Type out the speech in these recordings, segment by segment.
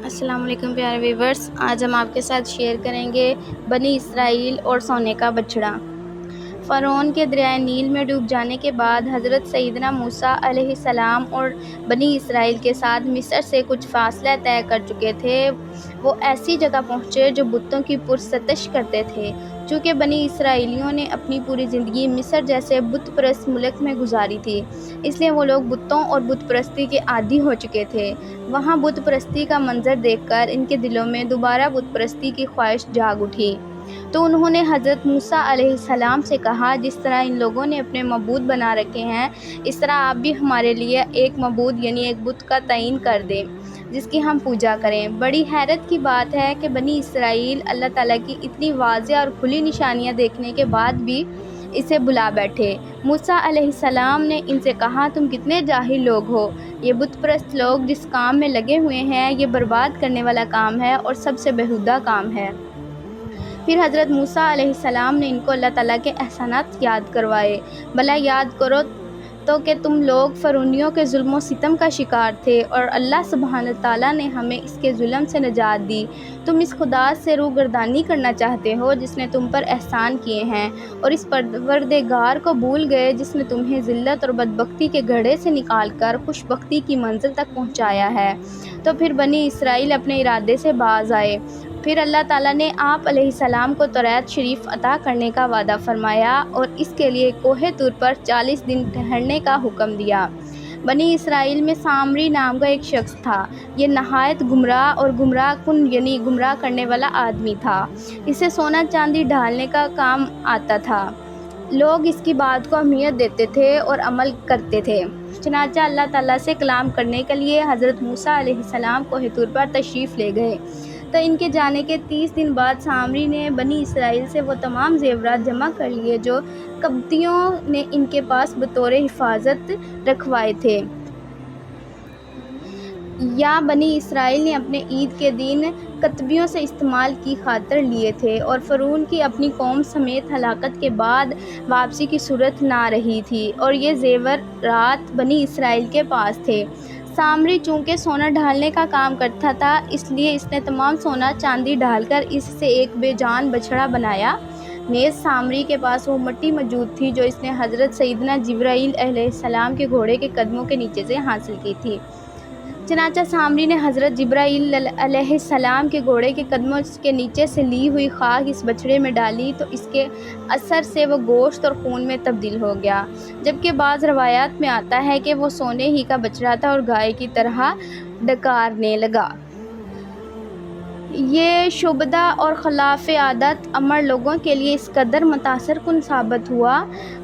السلام علیکم پیارے ویورز، آج ہم آپ کے ساتھ شیئر کریں گے بنی اسرائیل اور سونے کا بچڑا۔ فرعون کے دریائے نیل میں ڈوب جانے کے بعد حضرت سیدنا موسیٰ علیہ السلام اور بنی اسرائیل کے ساتھ مصر سے کچھ فاصلہ طے کر چکے تھے۔ وہ ایسی جگہ پہنچے جو بتوں کی پرستش کرتے تھے۔ چونکہ بنی اسرائیلیوں نے اپنی پوری زندگی مصر جیسے بت پرست ملک میں گزاری تھی، اس لیے وہ لوگ بتوں اور بت پرستی کے عادی ہو چکے تھے۔ وہاں بت پرستی کا منظر دیکھ کر ان کے دلوں میں دوبارہ بت پرستی کی خواہش جاگ اٹھی، تو انہوں نے حضرت موسیٰ علیہ السلام سے کہا، جس طرح ان لوگوں نے اپنے معبود بنا رکھے ہیں، اس طرح آپ بھی ہمارے لیے ایک معبود یعنی ایک بت کا تعین کر دیں جس کی ہم پوجا کریں۔ بڑی حیرت کی بات ہے کہ بنی اسرائیل اللہ تعالیٰ کی اتنی واضح اور کھلی نشانیاں دیکھنے کے بعد بھی اسے بلا بیٹھے۔ موسیٰ علیہ السلام نے ان سے کہا، تم کتنے جاہل لوگ ہو! یہ بت پرست لوگ جس کام میں لگے ہوئے ہیں یہ برباد کرنے والا کام ہے اور سب سے بیہودہ کام ہے۔ پھر حضرت موسیٰ علیہ السلام نے ان کو اللہ تعالیٰ کے احسانات یاد کروائے۔ بھلا یاد کرو تو کہ تم لوگ فرعونیوں کے ظلم و ستم کا شکار تھے اور اللہ سبحانہ تعالیٰ نے ہمیں اس کے ظلم سے نجات دی۔ تم اس خدا سے روگردانی کرنا چاہتے ہو جس نے تم پر احسان کیے ہیں، اور اس پروردگار کو بھول گئے جس نے تمہیں ذلت اور بدبختی کے گڑھے سے نکال کر خوش بختی کی منزل تک پہنچایا ہے۔ تو پھر بنی اسرائیل اپنے ارادے سے باز آئے۔ پھر اللہ تعالیٰ نے آپ علیہ السلام کو توریت شریف عطا کرنے کا وعدہ فرمایا اور اس کے لیے کوہ طور پر 40 دن ٹھہرنے کا حکم دیا۔ بنی اسرائیل میں سامری نام کا ایک شخص تھا۔ یہ نہایت گمراہ اور گمراہ کن یعنی گمراہ کرنے والا آدمی تھا۔ اسے سونا چاندی ڈھالنے کا کام آتا تھا۔ لوگ اس کی بات کو اہمیت دیتے تھے اور عمل کرتے تھے۔ چنانچہ اللہ تعالیٰ سے کلام کرنے کے لیے حضرت موسیٰ علیہ السلام کوہ طور پر تشریف لے گئے، تو ان کے جانے کے 30 دن بعد سامری نے بنی اسرائیل سے وہ تمام زیورات جمع کر لیے جو قبطیوں نے ان کے پاس بطور حفاظت رکھوائے تھے، یا بنی اسرائیل نے اپنے عید کے دن قبطیوں سے استعمال کی خاطر لیے تھے، اور فرعون کی اپنی قوم سمیت ہلاکت کے بعد واپسی کی صورت نہ رہی تھی، اور یہ زیورات بنی اسرائیل کے پاس تھے۔ سامری چونکہ سونا ڈھالنے کا کام کرتا تھا، اس لیے اس نے تمام سونا چاندی ڈال کر اس سے ایک بے جان بچھڑا بنایا۔ نیز سامری کے پاس وہ مٹی موجود تھی جو اس نے حضرت سیدنا جبرائیل علیہ السلام کے گھوڑے کے قدموں کے نیچے سے حاصل کی تھی۔ چنانچہ سامری نے حضرت جبرائیل علیہ السلام کے گھوڑے کے قدموں کے نیچے سے لی ہوئی خاک اس بچھڑے میں ڈالی، تو اس کے اثر سے وہ گوشت اور خون میں تبدیل ہو گیا، جبکہ بعض روایات میں آتا ہے کہ وہ سونے ہی کا بچڑا تھا اور گائے کی طرح ڈکارنے لگا۔ یہ شعبدہ اور خلاف عادت امر لوگوں کے لیے اس قدر متاثر کن ثابت ہوا،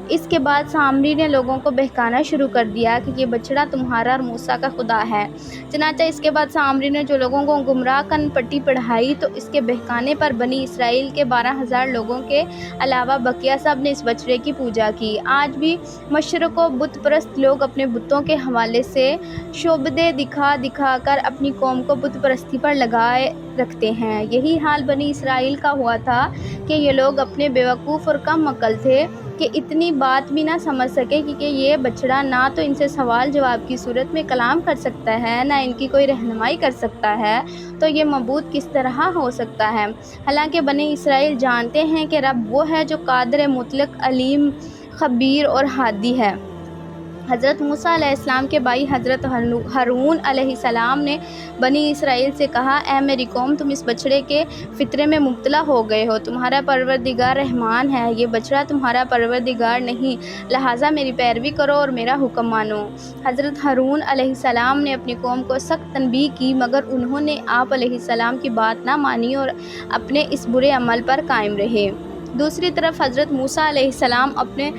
اس کے بعد سامری نے لوگوں کو بہکانا شروع کر دیا کہ یہ بچڑا تمہارا اور موسیٰ کا خدا ہے۔ چنانچہ اس کے بعد سامری نے جو لوگوں کو گمراہ کن پٹی پڑھائی، تو اس کے بہکانے پر بنی اسرائیل کے 12,000 لوگوں کے علاوہ بقیہ سب نے اس بچڑے کی پوجا کی۔ آج بھی مشرق و بت پرست لوگ اپنے بتوں کے حوالے سے شعبدے دکھا دکھا کر اپنی قوم کو بت پرستی پر لگائے رکھتے ہیں۔ یہی حال بنی اسرائیل کا ہوا تھا کہ یہ لوگ اپنے بیوقوف اور کم عقل تھے کہ اتنی بات بھی نہ سمجھ سکے کہ یہ بچڑا نہ تو ان سے سوال جواب کی صورت میں کلام کر سکتا ہے، نہ ان کی کوئی رہنمائی کر سکتا ہے، تو یہ معبود کس طرح ہو سکتا ہے؟ حالانکہ بنی اسرائیل جانتے ہیں کہ رب وہ ہے جو قادر مطلق، علیم، خبیر اور ہادی ہے۔ حضرت موسیٰ علیہ السلام کے بھائی حضرت ہارون علیہ السلام نے بنی اسرائیل سے کہا، اے میری قوم، تم اس بچڑے کے فطرے میں مبتلا ہو گئے ہو۔ تمہارا پروردگار رحمان ہے، یہ بچڑا تمہارا پروردگار نہیں، لہٰذا میری پیروی کرو اور میرا حکم مانو۔ حضرت ہارون علیہ السلام نے اپنی قوم کو سخت تنبیہ کی، مگر انہوں نے آپ علیہ السلام کی بات نہ مانی اور اپنے اس برے عمل پر قائم رہے۔ دوسری طرف حضرت موسیٰ علیہ السلام اپنے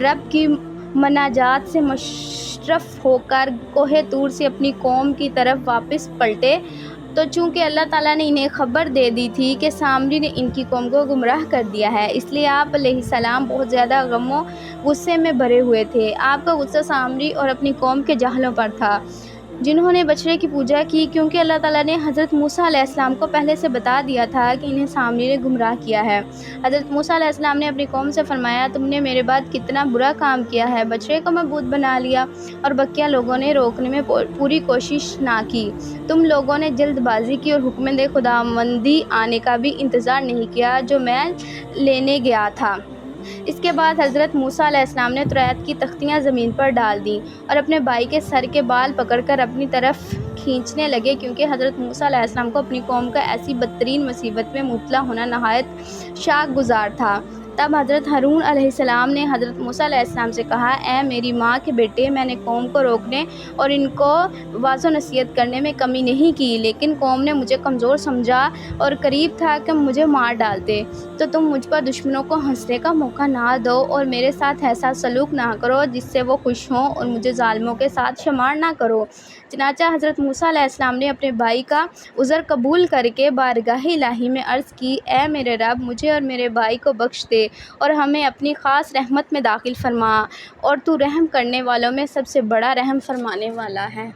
رب کی مناجات سے مشرف ہو کر کوہ طور سے اپنی قوم کی طرف واپس پلٹے، تو چونکہ اللہ تعالیٰ نے انہیں خبر دے دی تھی کہ سامری نے ان کی قوم کو گمراہ کر دیا ہے، اس لیے آپ علیہ السلام بہت زیادہ غم و غصے میں بھرے ہوئے تھے۔ آپ کا غصہ سامری اور اپنی قوم کے جاہلوں پر تھا۔ جنہوں نے بچڑے کی پوجا کی، کیونکہ اللہ تعالیٰ نے حضرت موسیٰ علیہ السلام کو پہلے سے بتا دیا تھا کہ انہیں سامری نے گمراہ کیا ہے۔ حضرت موسیٰ علیہ السلام نے اپنی قوم سے فرمایا، تم نے میرے بعد کتنا برا کام کیا ہے، بچڑے کو معبود بنا لیا اور بقیہ لوگوں نے روکنے میں پوری کوشش نہ کی۔ تم لوگوں نے جلد بازی کی اور حکمت خداوندی آنے کا بھی انتظار نہیں کیا جو میں لینے گیا تھا۔ اس کے بعد حضرت موسیٰ علیہ السلام نے توریت کی تختیاں زمین پر ڈال دیں اور اپنے بھائی کے سر کے بال پکڑ کر اپنی طرف کھینچنے لگے، کیونکہ حضرت موسیٰ علیہ السلام کو اپنی قوم کا ایسی بدترین مصیبت میں مبتلا ہونا نہایت شاق گزار تھا۔ تب حضرت ہارون علیہ السلام نے حضرت موسیٰ علیہ السلام سے کہا، اے میری ماں کے بیٹے، میں نے قوم کو روکنے اور ان کو واعظ و نصیحت کرنے میں کمی نہیں کی، لیکن قوم نے مجھے کمزور سمجھا اور قریب تھا کہ مجھے مار ڈالتے، تو تم مجھ پر دشمنوں کو ہنسنے کا موقع نہ دو اور میرے ساتھ ایسا سلوک نہ کرو جس سے وہ خوش ہوں اور مجھے ظالموں کے ساتھ شمار نہ کرو۔ چنانچہ حضرت موسیٰ علیہ السلام نے اپنے بھائی کا عذر قبول کر کے بارگاہ الہی میں عرض کی، اے میرے رب، مجھے اور میرے بھائی کو بخش دے اور ہمیں اپنی خاص رحمت میں داخل فرما، اور تو رحم کرنے والوں میں سب سے بڑا رحم فرمانے والا ہے۔